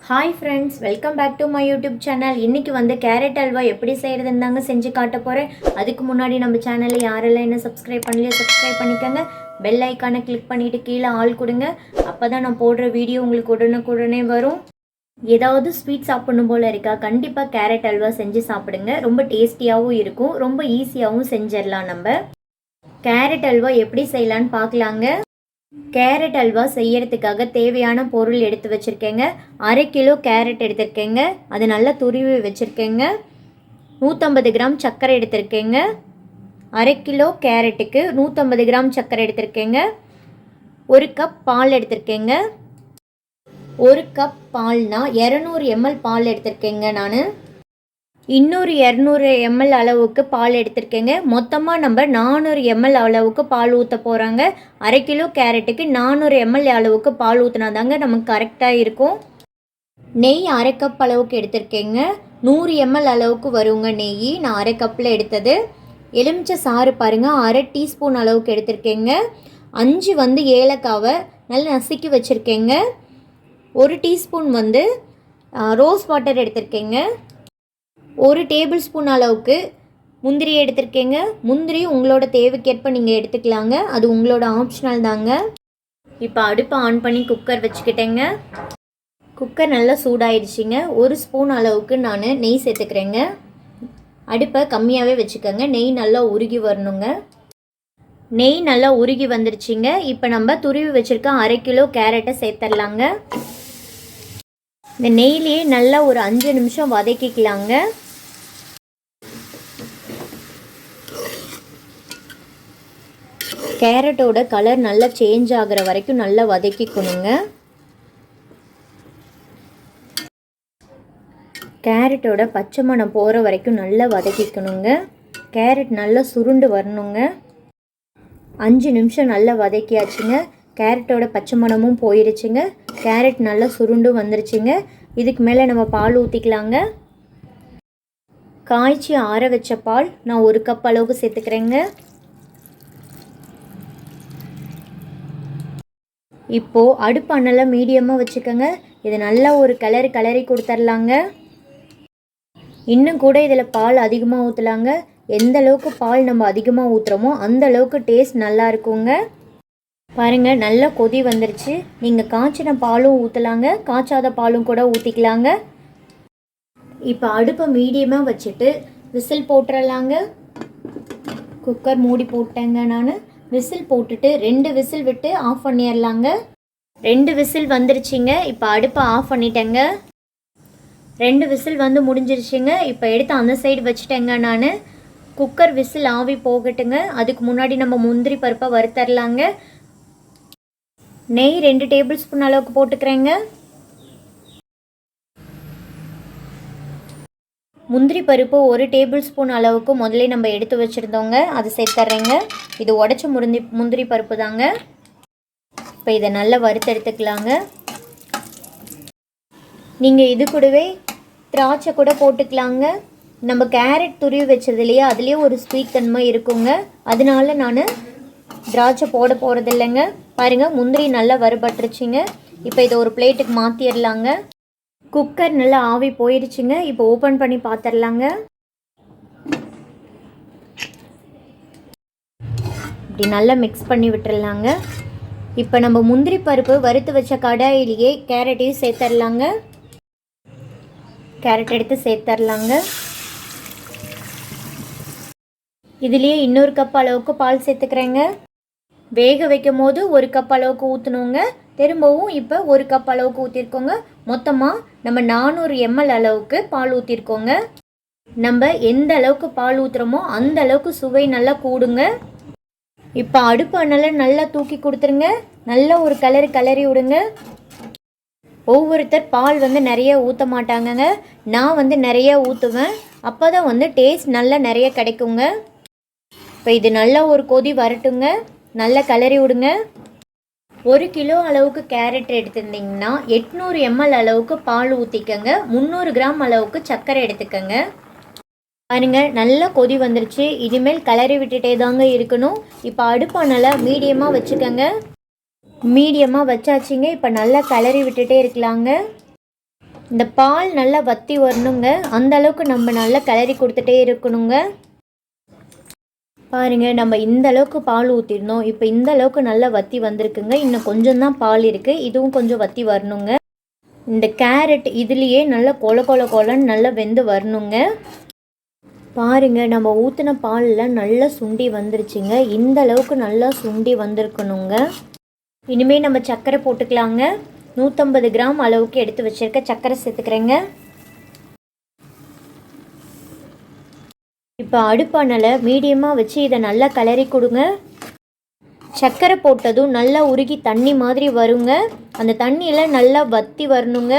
Hi friends, welcome back to my YouTube channel. இன்னைக்கு வந்து carrot halwa எப்படி செய்யறதுன்னு தாங்க செஞ்சு காட்ட போறேன். அதுக்கு முன்னாடி நம்ம சேனலை யாரெல்லாம் என்ன சப்ஸ்கிரைப் பண்ணலையோ சப்ஸ்கிரைப் பண்ணிக்கங்க. பெல் ஐகானை கிளிக் பண்ணிட்டு கீழே ஆல் கொடுங்க. அப்பதான் நான் போடுற வீடியோ உங்களுக்கு உடனுக்குடனே வரும். ஏதாவது ஸ்வீட் சாப்பிடணும் போல இருக்கா? கண்டிப்பா கேரட் அல்வா செஞ்சு சாப்பிடுங்க. ரொம்ப டேஸ்டியாகவும் இருக்கும், ரொம்ப ஈஸியாகவும் செஞ்சிடலாம். நம்ம கேரட் அல்வா எப்படி செய்யலான்னு பார்க்கலாங்க. கேரட் அல்வா செய்யறதுக்காக தேவையான பொருள் எடுத்து வச்சுருக்கேங்க. 1/2 கிலோ கேரட் எடுத்திருக்கேங்க, அது நல்லா துருவி வச்சுருக்கேங்க. 150 கிராம் சர்க்கரை எடுத்திருக்கேங்க. 1/2 கிலோ கேரட்டுக்கு 150 கிராம் சர்க்கரை எடுத்திருக்கேங்க. 1 கப் பால் எடுத்திருக்கேங்க. 1 கப் பால்னா 200 ml பால் எடுத்திருக்கேங்க. நான் இன்னொரு 200 ml அளவுக்கு பால் எடுத்திருக்கேங்க. மொத்தமாக நம்ம 400 ml அளவுக்கு பால் ஊற்ற போகிறாங்க. 1/2 கிலோ கேரட்டுக்கு 400 ml அளவுக்கு பால் ஊற்றினா தாங்க நமக்கு கரெக்டாக இருக்கும். நெய் 1/2 கப் அளவுக்கு எடுத்திருக்கேங்க. 100 ml அளவுக்கு வருங்க நெய். நான் 1/2 கப்பில் எடுத்தது. எலுமிச்சை சாறு பாருங்கள், 1/2 டீஸ்பூன் அளவுக்கு எடுத்திருக்கேங்க. 5 வந்து ஏலக்காவை நல்லா நசுக்கி வச்சுருக்கேங்க. 1 டீஸ்பூன் வந்து ரோஸ் வாட்டர் எடுத்திருக்கேங்க. 1 டேபிள் ஸ்பூன் அளவுக்கு முந்திரி எடுத்திருக்கேங்க. முந்திரி உங்களோட தேவைக்கேற்ப நீங்கள் எடுத்துக்கலாங்க, அது உங்களோட ஆப்ஷனல் தாங்க. இப்போ அடுப்பை ஆன் பண்ணி குக்கர் வச்சுக்கிட்டேங்க. குக்கர் நல்லா சூடாயிடுச்சிங்க. 1 ஸ்பூன் அளவுக்கு நான் நெய் சேர்த்துக்கிறேங்க. அடுப்பை கம்மியாகவே வச்சுக்கோங்க, நெய் நல்லா உருகி வரணுங்க. நெய் நல்லா உருகி வந்துருச்சிங்க. இப்போ நம்ம துருவி வச்சுருக்க 1/2 கிலோ கேரட்டை சேர்த்துடலாங்க. இந்த நெய்லேயே நல்லா ஒரு 5 நிமிஷம் வதக்கிக்கலாங்க. கேரட்டோட கலர் நல்லா சேஞ்ச் ஆகிற வரைக்கும் நல்லா வதக்கிக்கணுங்க. கேரட்டோட பச்சை மணம் போகிற வரைக்கும் நல்லா வதக்கிக்கணுங்க. கேரட் நல்லா சுருண்டு வரணுங்க. 5 நிமிஷம் நல்லா வதக்கியாச்சுங்க. கேரட்டோட பச்சை மணமும் போயிருச்சுங்க. கேரட் நல்லா சுருண்டு வந்துருச்சுங்க. இதுக்கு மேலே நம்ம பால் ஊற்றிக்கலாங்க. காய்ச்சி ஆற வச்ச பால் நான் 1 கப் அளவுக்கு சேர்த்துக்கிறேங்க. இப்போது அடுப்பு அனலை மீடியமாக வச்சுக்கோங்க. இதை நல்லா ஒரு கிளறி கொடுத்துர்லாங்க. இன்னும் கூட இதில் பால் அதிகமாக ஊற்றலாங்க. எந்த அளவுக்கு பால் நம்ம அதிகமாக ஊற்றுறோமோ அந்த அளவுக்கு டேஸ்ட் நல்லா இருக்குங்க. பாருங்கள், நல்லா கொதி வந்துருச்சு. நீங்கள் காய்ச்சின பாலும் ஊற்றலாங்க, காய்ச்சாத பாலும் கூட ஊற்றிக்கலாங்க. இப்போ அடுப்பை மீடியமாக வச்சுட்டு விசில் போட்டுடலாங்க. குக்கர் மூடி போட்டேங்க. நான் விசில் போட்டுட்டு 2 விசில் விட்டு ஆஃப் பண்ணிடலாங்க. 2 விசில் வந்துருச்சுங்க. இப்போ அடுப்பை ஆஃப் பண்ணிட்டேங்க. 2 விசில் வந்து முடிஞ்சிருச்சுங்க. இப்போ எடுத்து அந்த சைடு வச்சுட்டேங்க. நான் குக்கர் விசில் ஆவி போகட்டுங்க. அதுக்கு முன்னாடி நம்ம முந்திரி பருப்பை வறுத்தரலாங்க. நெய் 2 டேபிள் ஸ்பூன் அளவுக்கு போட்டுக்கிறேங்க. முந்திரி பருப்பு 1 டேபிள் ஸ்பூன் அளவுக்கு முதல்ல நம்ம எடுத்து வச்சுருந்தோங்க, அது சேர்த்துட்றேங்க. இது உடச்ச முந்திரி பருப்பு தாங்க. இப்போ இதை நல்லா வறுத்து எடுத்துக்கலாங்க. நீங்கள் இது கூடவே திராட்சை கூட போட்டுக்கலாங்க. நம்ம கேரட் துருவி வச்சதுலையே அதுலேயே ஒரு ஸ்வீட் தன்மை இருக்குங்க, அதனால நான் திராட்சை போட போகிறது இல்லைங்க. பாருங்கள், முந்திரி நல்லா வறுபட்டுருச்சுங்க. இப்போ இதை ஒரு பிளேட்டுக்கு மாற்றிடலாங்க. குக்கர் நல்லா ஆவி போயிடுச்சுங்க. இப்போ ஓப்பன் பண்ணி பார்த்துடலாங்க. இப்படி நல்லா மிக்ஸ் பண்ணி விட்டுடலாங்க. இப்போ நம்ம முந்திரி பருப்பு வறுத்து வச்ச கடாயிலேயே கேரட்டையும் சேர்த்துடலாங்க. கேரட் எடுத்து சேர்த்துடலாங்க. இதுலேயே இன்னொரு கப் அளவுக்கு பால் சேர்த்துக்கிறேங்க. வேக வைக்கும் போது 1 கப் அளவுக்கு ஊற்றணுங்க. திரும்பவும் இப்போ 1 கப் அளவுக்கு ஊற்றிருக்கோங்க. மொத்தமாக நம்ம 400 ml அளவுக்கு பால் ஊற்றிருக்கோங்க. நம்ம எந்த அளவுக்கு பால் ஊற்றுறோமோ அந்த அளவுக்கு சுவை நல்லா கூடுங்க. இப்போ அடுப்பு அனலை நல்லா தூக்கி கொடுத்துருங்க. நல்லா ஒரு கிளறி விடுங்க. ஒவ்வொருத்தர் பால் வந்து நிறைய ஊற்ற மாட்டாங்கங்க. நான் வந்து நிறைய ஊற்றுவேன். அப்போ தான் வந்து டேஸ்ட் நல்லா நிறைய கிடைக்குங்க. இப்போ இது நல்லா ஒரு கொதி வரட்டுங்க. நல்லா கிளறி விடுங்க. 1 கிலோ அளவுக்கு கேரட் எடுத்திருந்தீங்கன்னா 800 ml அளவுக்கு பால் ஊற்றிக்கங்க. 300 கிராம் அளவுக்கு சர்க்கரை எடுத்துக்கங்க. பாருங்க, நல்லா கொதி வந்துருச்சு. இனிமேல் கிளறி விட்டுட்டே தாங்க இருக்கணும். இப்போ அடுப்பானல மீடியமாக வச்சுக்கோங்க. மீடியமாக வச்சாச்சுங்க. இப்போ நல்லா கிளறி விட்டுட்டே இருக்கலாங்க. இந்த பால் நல்லா வற்றி வரணுங்க. அந்த அளவுக்கு நம்ம நல்லா கிளறி கொடுத்துட்டே இருக்கணுங்க. பாருங்கள், நம்ம இந்த அளவுக்கு பால் ஊற்றிருந்தோம். இப்போ இந்த அளவுக்கு நல்லா வற்றி வந்திருக்குங்க. இன்னும் கொஞ்சம் தான் பால் இருக்குது. இதுவும் கொஞ்சம் வற்றி வரணுங்க. இந்த கேரட் இதுலேயே நல்லா கொல கொல கொலன்னு நல்லா வெந்து வரணுங்க. பாருங்கள், நம்ம ஊற்றின பாலில் நல்லா சுண்டி வந்துருச்சுங்க. இந்த அளவுக்கு நல்லா சுண்டி வந்திருக்கணுங்க. இனிமேல் நம்ம சர்க்கரை போட்டுக்கலாங்க. 150 கிராம் அளவுக்கு எடுத்து வச்சுருக்க சர்க்கரை சேர்த்துக்கிறேங்க. இப்போ அடுப்பானலை மீடியமாக வச்சு இதை நல்லா கிளறி கொடுங்க. சர்க்கரை போட்டதும் நல்லா உருகி தண்ணி மாதிரி வருங்க. அந்த தண்ணியில் நல்லா வற்றி வரணுங்க.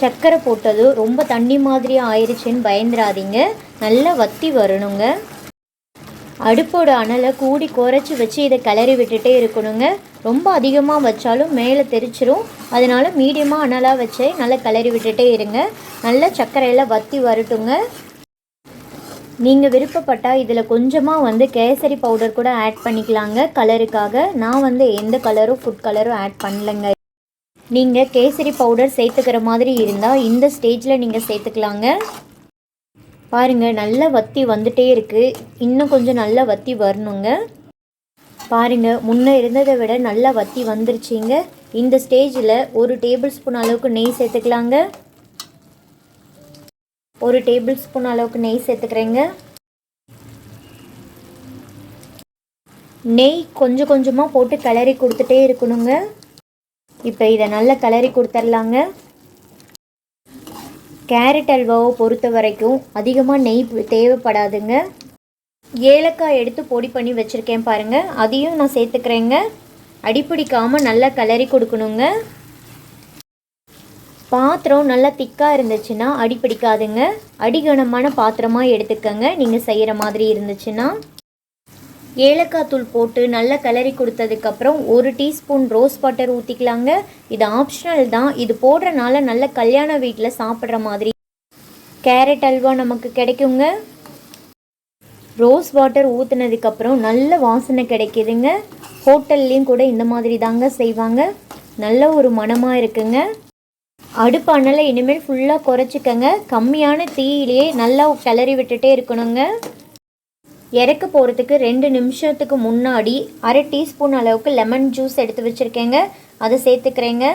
சர்க்கரை போட்டது ரொம்ப தண்ணி மாதிரி ஆயிடுச்சுன்னு பயந்துடாதீங்க. நல்லா வற்றி வரணுங்க. அடுப்போட அனலை கூடி குறைச்சி வச்சு இதை கிளறி விட்டுட்டே இருக்கணுங்க. ரொம்ப அதிகமாக வச்சாலும் மேலே தெரிச்சிரும். அதனால் மீடியமாக அனலாக வச்சு நல்லா கிளறி விட்டுட்டே இருங்க. நல்லா சர்க்கரையில் வற்றி வரட்டுங்க. நீங்கள் விருப்பப்பட்டால் இதில் கொஞ்சமாக கேசரி பவுடர் கூட ஆட் பண்ணிக்கலாங்க கலருக்காக. நான் எந்த கலரும் ஃபுட் கலரும் ஆட் பண்ணலைங்க. நீங்கள் கேசரி பவுடர் சேர்த்துக்கிற மாதிரி இருந்தால் இந்த ஸ்டேஜில் நீங்கள் சேர்த்துக்கலாங்க. பாருங்கள், நல்லா வற்றி வந்துட்டே இருக்குது. இன்னும் கொஞ்சம் நல்லா வற்றி வரணுங்க. பாருங்கள், முன்னே இருந்ததை விட நல்லா வற்றி வந்துருச்சிங்க. இந்த ஸ்டேஜில் 1 டேபிள் ஸ்பூன் அளவுக்கு நெய் சேர்த்துக்கலாங்க. 1 டேபிள் ஸ்பூன் அளவுக்கு நெய் சேர்த்துக்கிறேங்க. நெய் கொஞ்சம் கொஞ்சமாக போட்டு கிளறி கொடுத்துட்டே இருக்கணுங்க. இப்போ இதை நல்லா கிளறி கொடுத்துர்லாங்க. கேரட் அல்வாவை பொறுத்த வரைக்கும் அதிகமாக நெய் தேவைப்படாதுங்க. ஏலக்காய் எடுத்து பொடி பண்ணி வச்சுருக்கேன் பாருங்கள், அதையும் நான் சேர்த்துக்கிறேங்க. அடிப்பிடிக்காமல் நல்லா கிளறி கொடுக்கணுங்க. பாத்திரம் நல்லா திக்காக இருந்துச்சுன்னா அடிப்பிடிக்காதுங்க. அடிகனமான பாத்திரமாக எடுத்துக்கங்க நீங்கள் செய்கிற மாதிரி இருந்துச்சுன்னா. ஏலக்காய் தூள் போட்டு நல்லா கிளறி கொடுத்ததுக்கப்புறம் 1 டீஸ்பூன் ரோஸ் வாட்டர் ஊற்றிக்கலாங்க. இது ஆப்ஷனல் தான். இது போடுறனால நல்ல கல்யாண வீட்டில் சாப்பிட்ற மாதிரி கேரட் அல்வா நமக்கு கிடைக்குங்க. ரோஸ் வாட்டர் ஊற்றுனதுக்கப்புறம் நல்ல வாசனை கிடைக்கிதுங்க. ஹோட்டல்லையும் கூட இந்த மாதிரி தாங்க செய்வாங்க. நல்ல ஒரு மணமாக இருக்குங்க. அடுப்பு அனலை இனிமேல் ஃபுல்லாக குறைச்சிக்கங்க. கம்மியான தீயிலேயே நல்லா கிளறி விட்டுட்டே இருக்கணுங்க. இறக்க போகிறதுக்கு 2 நிமிஷத்துக்கு முன்னாடி 1/2 டீஸ்பூன் அளவுக்கு லெமன் ஜூஸ் எடுத்து வச்சுருக்கேங்க. அதை சேர்த்துக்கிறேங்க.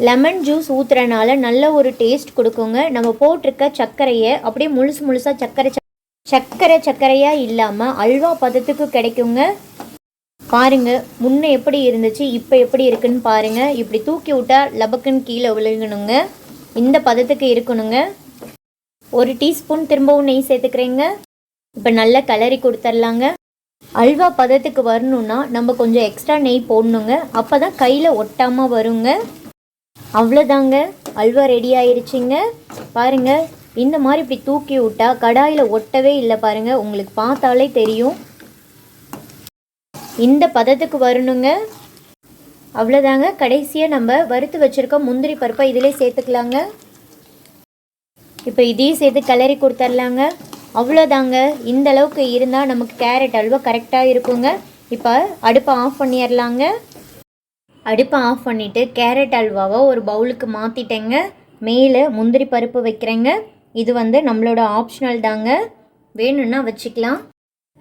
லெமன் ஜூஸ் ஊற்றுறனால நல்ல ஒரு டேஸ்ட் கொடுக்குங்க. நம்ம போட்டிருக்க சர்க்கரையை அப்படியே முழுசாக சர்க்கரையாக இல்லாமல் அல்வா பதத்துக்கு கிடைக்குங்க. பாருங்கள், முன்னே எப்படி இருந்துச்சு இப்போ எப்படி இருக்குன்னு பாருங்கள். இப்படி தூக்கி விட்டால் லபக்குன்னு கீழே விழுகணுங்க. இந்த பதத்துக்கு இருக்கணுங்க. 1 டீஸ்பூன் திரும்பவும் நெய் சேர்த்துக்கிறேங்க. இப்போ நல்லா கிளறி கொடுத்துர்லாங்க. அல்வா பதத்துக்கு வரணுன்னா நம்ம கொஞ்சம் எக்ஸ்ட்ரா நெய் போடணுங்க. அப்போ தான் கையில் ஒட்டாமல் வருங்க. அவ்வளோதாங்க, அல்வா ரெடி ஆயிடுச்சுங்க. பாருங்கள், இந்த மாதிரி இப்படி தூக்கி விட்டால் கடாயில் ஒட்டவே இல்லை பாருங்கள். உங்களுக்கு பார்த்தாலே தெரியும். இந்த பதத்துக்கு வரணுங்க. அவ்வளோதாங்க. கடைசியாக நம்ம வறுத்து வச்சுருக்க முந்திரி பருப்பை இதிலே சேர்த்துக்கலாங்க. இப்போ இதையும் சேர்த்து கிளறி கொடுத்துர்லாங்க. அவ்வளோதாங்க. இந்த அளவுக்கு இருந்தால் நமக்கு கேரட் அல்வா கரெக்டாக இருக்குங்க. இப்போ அடுப்பை ஆஃப் பண்ணிடலாங்க. அடுப்பை ஆஃப் பண்ணிவிட்டு கேரட் அல்வாவை ஒரு பவுலுக்கு மாற்றிட்டேங்க. மேலே முந்திரி பருப்பு வைக்கிறேங்க. இது நம்மளோட ஆப்ஷனல் தாங்க, வேணும்னா வச்சுக்கலாம்.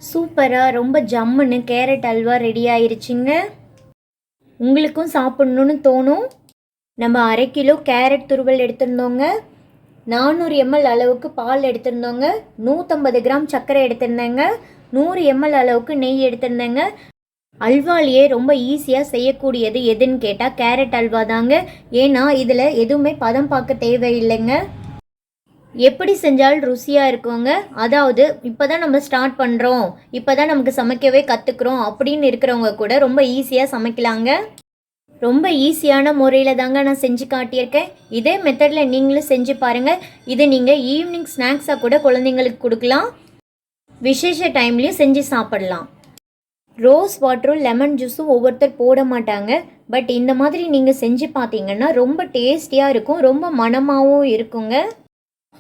சூப்பராக ரொம்ப ஜம்முன்னு கேரட் அல்வா ரெடி ஆயிருச்சுங்க. உங்களுக்கும் சாப்பிட்ணுன்னு தோணும். நம்ம 1/2 கிலோ கேரட் துருவல் எடுத்திருந்தோங்க. 400 ml அளவுக்கு பால் எடுத்திருந்தோங்க. 150 கிராம் சர்க்கரை எடுத்திருந்தேங்க. 100 ml அளவுக்கு நெய் எடுத்திருந்தேங்க. அல்வாலேயே ரொம்ப ஈஸியாக செய்யக்கூடியது எதுன்னு கேட்டால் கேரட் அல்வா தாங்க. ஏன்னா இதில் எதுவுமே பதம் பார்க்க தேவையில்லைங்க. எப்படி செஞ்சாலும் ருசியாக இருக்குங்க. அதாவது இப்போ தான் நம்ம ஸ்டார்ட் பண்ணுறோம், இப்போ தான் நமக்கு சமைக்கவே கற்றுக்குறோம் அப்படின்னு இருக்கிறவங்க கூட ரொம்ப ஈஸியாக சமைக்கலாங்க. ரொம்ப ஈஸியான முறையில் தாங்க நான் செஞ்சு காட்டியிருக்கேன். இதே மெத்தடில் நீங்களும் செஞ்சு பாருங்கள். இது நீங்கள் ஈவினிங் ஸ்நாக்ஸாக கூட குழந்தைங்களுக்கு கொடுக்கலாம். விசேஷ டைம்லேயும் செஞ்சு சாப்பிடலாம். ரோஸ் வாட்டரும் லெமன் ஜூஸும் ஒவ்வொருத்தர் போட மாட்டாங்க. பட் இந்த மாதிரி நீங்கள் செஞ்சு பார்த்தீங்கன்னா ரொம்ப டேஸ்டியாக இருக்கும், ரொம்ப மணமாகவும் இருக்குங்க.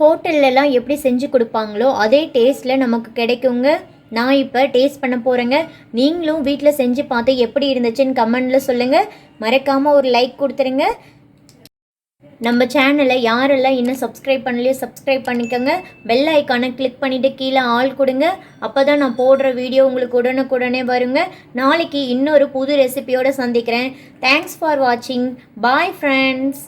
ஹோட்டல்லலாம் எப்படி செஞ்சு கொடுப்பாங்களோ அதே டேஸ்ட்டில் நமக்கு கிடைக்குங்க. நான் இப்போ டேஸ்ட் பண்ண போகிறேங்க. நீங்களும் வீட்டில் செஞ்சு பார்த்து எப்படி இருந்துச்சுன்னு கமெண்டில் சொல்லுங்கள். மறக்காமல் ஒரு லைக் கொடுத்துருங்க. நம்ம சேனலை யாரெல்லாம் இன்னும் சப்ஸ்கிரைப் பண்ணலையோ சப்ஸ்கிரைப் பண்ணிக்கோங்க. பெல் ஐக்கானை கிளிக் பண்ணிவிட்டு கீழே ஆல் கொடுங்க. அப்போ தான் நான் போடுற வீடியோ உங்களுக்கு உடனுக்குடனே வருங்க. நாளைக்கு இன்னொரு புது ரெசிபியோடு சந்திக்கிறேன். தேங்க்ஸ் ஃபார் வாட்சிங். Bye friends.